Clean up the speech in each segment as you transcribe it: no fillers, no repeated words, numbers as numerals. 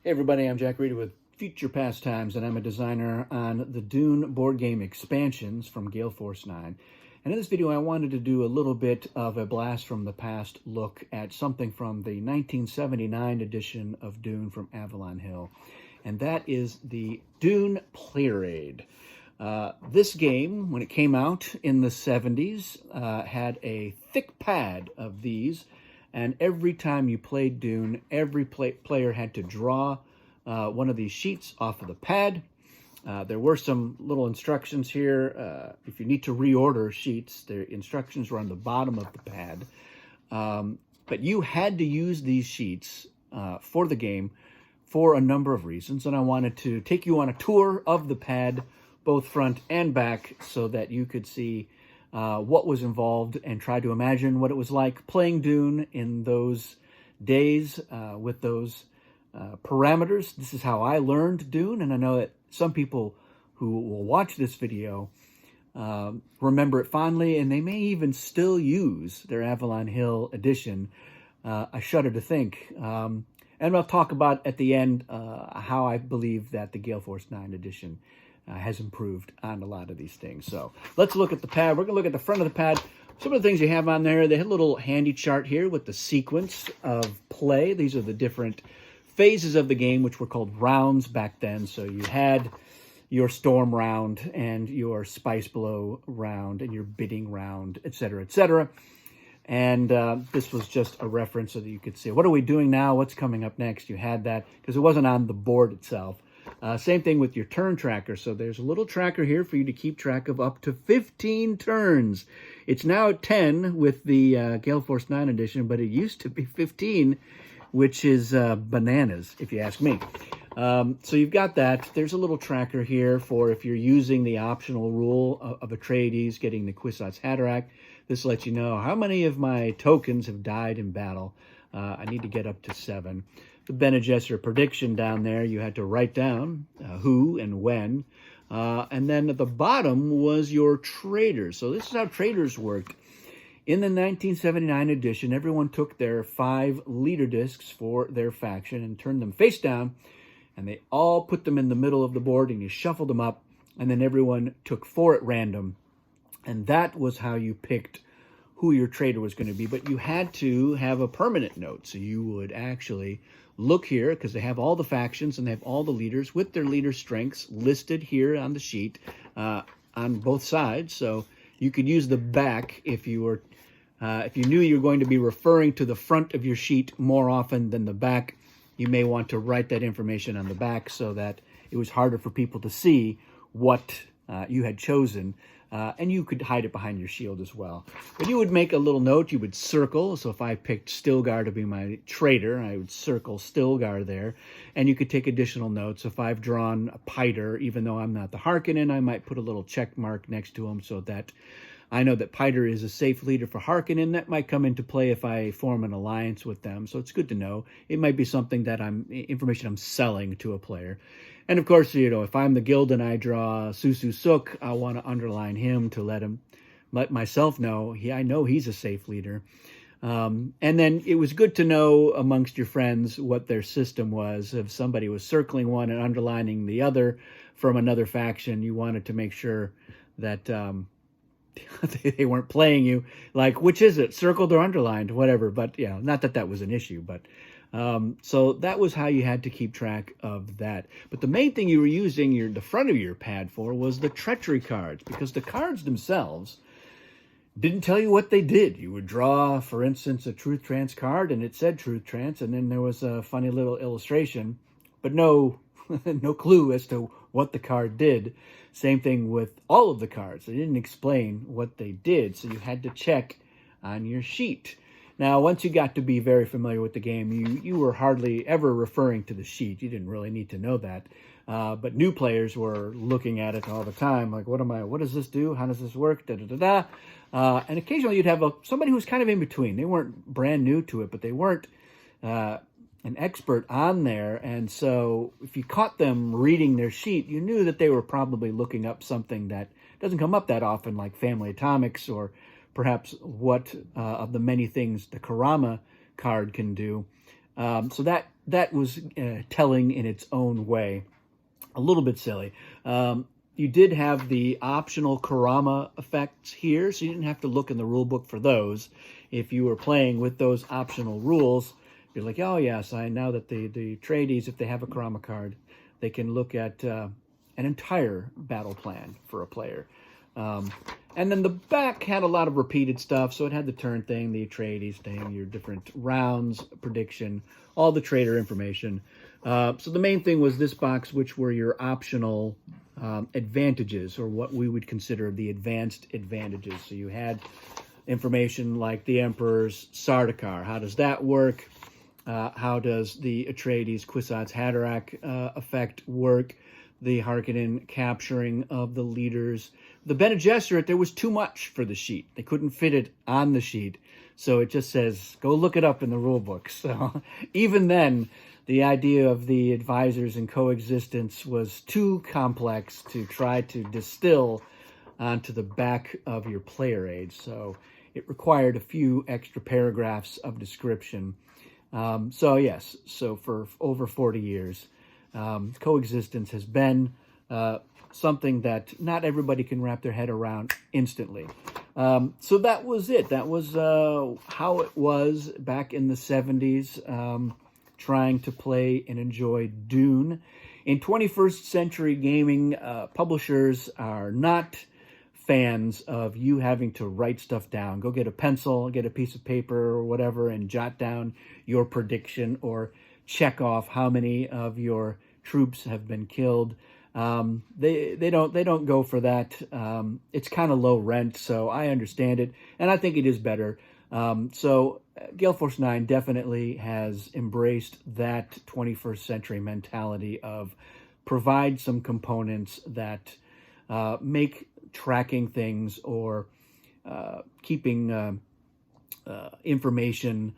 Hey everybody, I'm Jack Reeder with Future Pastimes, and I'm a designer on the Dune board game expansions from Gale Force 9. And in this video, I wanted to do a little bit of a blast from the past look at something from the 1979 edition of Dune from Avalon Hill. And that is the Dune Player Aid. This game, when it came out in the 70s, had a thick pad of these. And every time you played Dune, every player had to draw one of these sheets off of the pad. There were some little instructions here. If you need to reorder sheets, the instructions were on the bottom of the pad. But you had to use these sheets for the game for a number of reasons. And I wanted to take you on a tour of the pad, both front and back, so that you could see what was involved and try to imagine what it was like playing Dune in those days with those parameters. This is how I learned Dune, and I know that some people who will watch this video remember it fondly, and they may even still use their Avalon Hill edition. I shudder to think. And I'll talk about at the end how I believe that the Gale Force 9 edition has improved on a lot of these things. So let's look at the pad. We're going to look at the front of the pad. Some of the things you have on there, they had a little handy chart here with the sequence of play. These are the different phases of the game, which were called rounds back then. So you had your storm round and your spice blow round and your bidding round, etc., etc. And this was just a reference so that you could see, what are we doing now? What's coming up next? You had that because it wasn't on the board itself. Same thing with your turn tracker. So there's a little tracker here for you to keep track of up to 15 turns. It's now at 10 with the Gale Force 9 edition, but it used to be 15, which is bananas, if you ask me. So you've got that. There's a little tracker here for if you're using the optional rule of Atreides getting the Kwisatz Haderach. This lets you know how many of my tokens have died in battle. I need to get up to 7. The Bene Gesserit prediction down there, you had to write down who and when. And then at the bottom was your traders. So this is how traders worked. In the 1979 edition, everyone took their 5 leader discs for their faction and turned them face down, and they all put them in the middle of the board, and you shuffled them up, and then everyone took 4 at random. And that was how you picked who your trader was going to be. But you had to have a permanent note. So you would actually look here, because they have all the factions and they have all the leaders with their leader strengths listed here on the sheet on both sides. So you could use the back if you were, if you knew you were going to be referring to the front of your sheet more often than the back. You may want to write that information on the back so that it was harder for people to see what you had chosen. And you could hide it behind your shield as well. But you would make a little note. You would circle. So if I picked Stilgar to be my trader, I would circle Stilgar there. And you could take additional notes. If I've drawn a Piter, even though I'm not the Harkonnen, I might put a little check mark next to him so that I know that Piter is a safe leader for Harkonnen. That might come into play if I form an alliance with them. So it's good to know. It might be something that information I'm selling to a player. And of course, you know, if I'm the guild and I draw Susu Suk, I want to underline him to let myself know. I know he's a safe leader. And then it was good to know amongst your friends what their system was. If somebody was circling one and underlining the other from another faction, you wanted to make sure that they weren't playing you. Like, which is it? Circled or underlined? Whatever. But yeah, not that that was an issue, but so that was how you had to keep track of that. But the main thing you were using the front of your pad for was the treachery cards, because the cards themselves didn't tell you what they did. You would draw, for instance, a Truth Trance card, and it said Truth Trance, and then there was a funny little illustration, but no clue as to what the card did. Same thing with all of the cards. They didn't explain what they did, so you had to check on your sheet. Now, once you got to be very familiar with the game, you were hardly ever referring to the sheet. You didn't really need to know that. But new players were looking at it all the time, like, what does this do? How does this work? Da-da-da-da. And occasionally you'd have somebody who was kind of in between. They weren't brand new to it, but they weren't an expert on there. And so if you caught them reading their sheet, you knew that they were probably looking up something that doesn't come up that often, like family atomics, or perhaps what of the many things the Karama card can do. So that that was telling in its own way. A little bit silly. You did have the optional Kurama effects here, so you didn't have to look in the rule book for those. If you were playing with those optional rules, you're like, oh yes, I now that the tradies, if they have a Kurama card, they can look at an entire battle plan for a player. And then the back had a lot of repeated stuff, so it had the turn thing, the Atreides thing, your different rounds, prediction, all the trader information. So the main thing was this box, which were your optional advantages, or what we would consider the advanced advantages. So you had information like the Emperor's Sardaukar. How does that work? How does the Atreides Kwisatz Haderach effect work? The Harkonnen capturing of the leaders. The Bene Gesserit, there was too much for the sheet. They couldn't fit it on the sheet. So it just says, go look it up in the rule book. So even then, the idea of the advisors and coexistence was too complex to try to distill onto the back of your player aid. So it required a few extra paragraphs of description. So yes, so for over 40 years, coexistence has been something that not everybody can wrap their head around instantly. So that was it. That was how it was back in the 70s, trying to play and enjoy Dune. In 21st century gaming, publishers are not fans of you having to write stuff down. Go get a pencil, get a piece of paper or whatever, and jot down your prediction or check off how many of your troops have been killed. They don't go for that. It's kind of low rent, so I understand it, and I think it is better. So Gale Force 9 definitely has embraced that 21st century mentality of provide some components that make tracking things or keeping information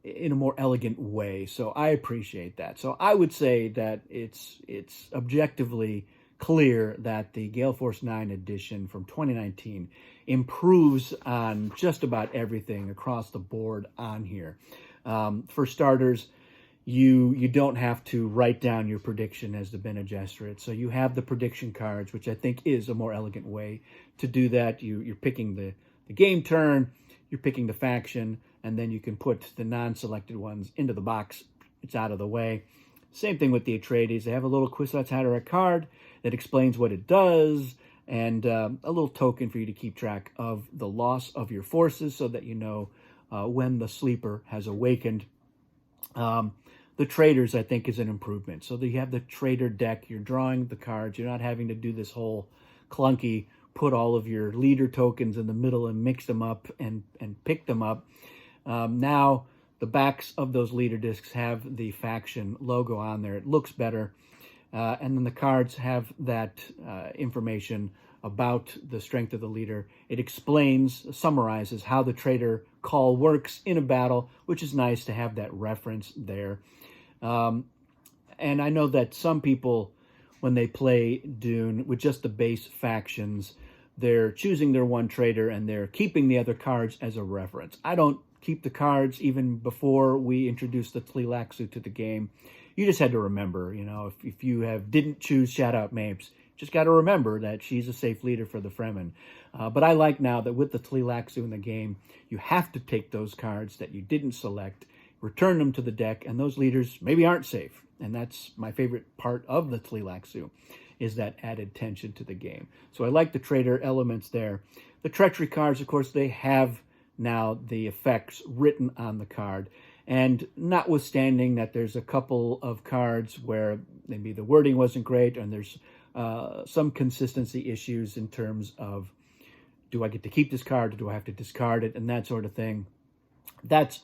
in a more elegant way. So I appreciate that. So I would say that it's objectively clear that the Gale Force 9 edition from 2019 improves on just about everything across the board on here. For starters, you don't have to write down your prediction as the Bene Gesserit. So you have the prediction cards, which I think is a more elegant way to do that. You're picking the game turn, you're picking the faction, and then you can put the non-selected ones into the box. It's out of the way. Same thing with the Atreides. They have a little Kwisatz Haderach card that explains what it does, and a little token for you to keep track of the loss of your forces so that you know when the sleeper has awakened. The traders, I think, is an improvement. So that you have the trader deck, you're drawing the cards, you're not having to do this whole clunky, put all of your leader tokens in the middle and mix them up and pick them up. Now, the backs of those leader discs have the faction logo on there. It looks better. And then the cards have that information about the strength of the leader. It explains, summarizes how the trader call works in a battle, which is nice to have that reference there. And I know that some people, when they play Dune with just the base factions, they're choosing their one trader and they're keeping the other cards as a reference. I don't keep the cards even before we introduced the Tleilaxu to the game. You just had to remember, if you didn't choose Shout Out Mapes, just got to remember that she's a safe leader for the Fremen. But I like now that with the Tleilaxu in the game, you have to take those cards that you didn't select, return them to the deck, and those leaders maybe aren't safe. And that's my favorite part of the Tleilaxu, is that added tension to the game. So I like the trader elements there. The Treachery cards, of course, they have now the effects written on the card. And notwithstanding that there's a couple of cards where maybe the wording wasn't great and there's some consistency issues in terms of, do I get to keep this card or do I have to discard it, and that sort of thing. That's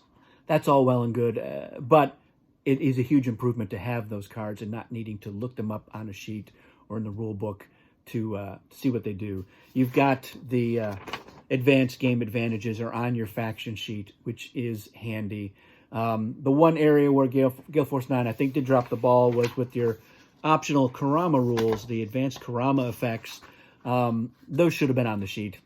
all well and good, but it is a huge improvement to have those cards and not needing to look them up on a sheet or in the rule book to see what they do. You've got the advanced game advantages are on your faction sheet, which is handy. The one area where Gale Force 9, I think, did drop the ball was with your optional Kurama rules, the advanced Kurama effects. Those should have been on the sheet.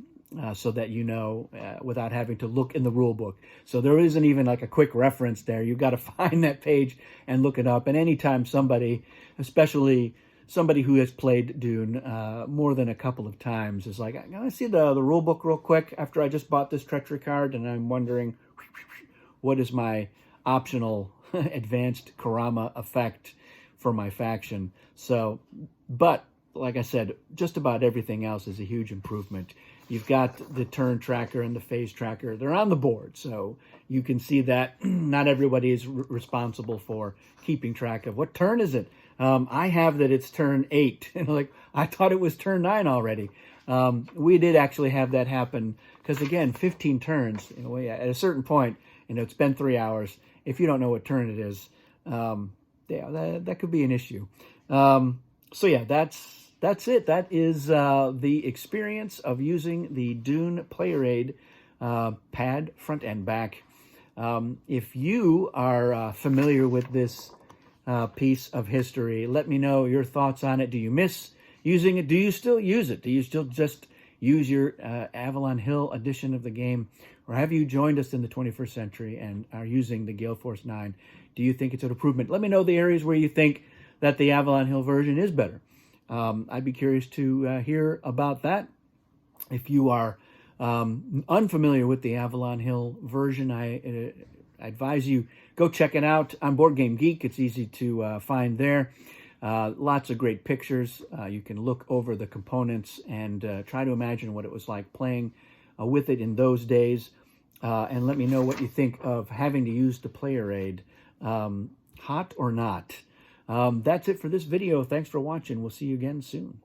so that you know without having to look in the rule book. So there isn't even like a quick reference there. You've got to find that page and look it up. And anytime somebody, especially somebody who has played Dune more than a couple of times, is like, I'm going to see the rule book real quick after I just bought this Treachery card, and I'm wondering, what is my optional advanced Karama effect for my faction? So, but like I said, just about everything else is a huge improvement. You've got the turn tracker and the phase tracker. They're on the board, so you can see that not everybody is responsible for keeping track of what turn is it. I have that it's turn 8, and like I thought it was turn 9 already. We did actually have that happen because again, 15 turns. You know, at a certain point, you know, it's been 3 hours. If you don't know what turn it is, yeah, that could be an issue. So yeah, that's it. That is the experience of using the Dune Player Aid pad, front and back. If you are familiar with this piece of history, let me know your thoughts on it. Do you miss using it? Do you still use it? Do you still just use your Avalon Hill edition of the game? Or have you joined us in the 21st century and are using the Gale Force 9? Do you think it's an improvement? Let me know the areas where you think that the Avalon Hill version is better. I'd be curious to hear about that. If you are unfamiliar with the Avalon Hill version, I advise you go check it out on Board Game Geek. It's easy to find there. Lots of great pictures. You can look over the components and try to imagine what it was like playing with it in those days. And let me know what you think of having to use the player aid, hot or not. That's it for this video. Thanks for watching. We'll see you again soon.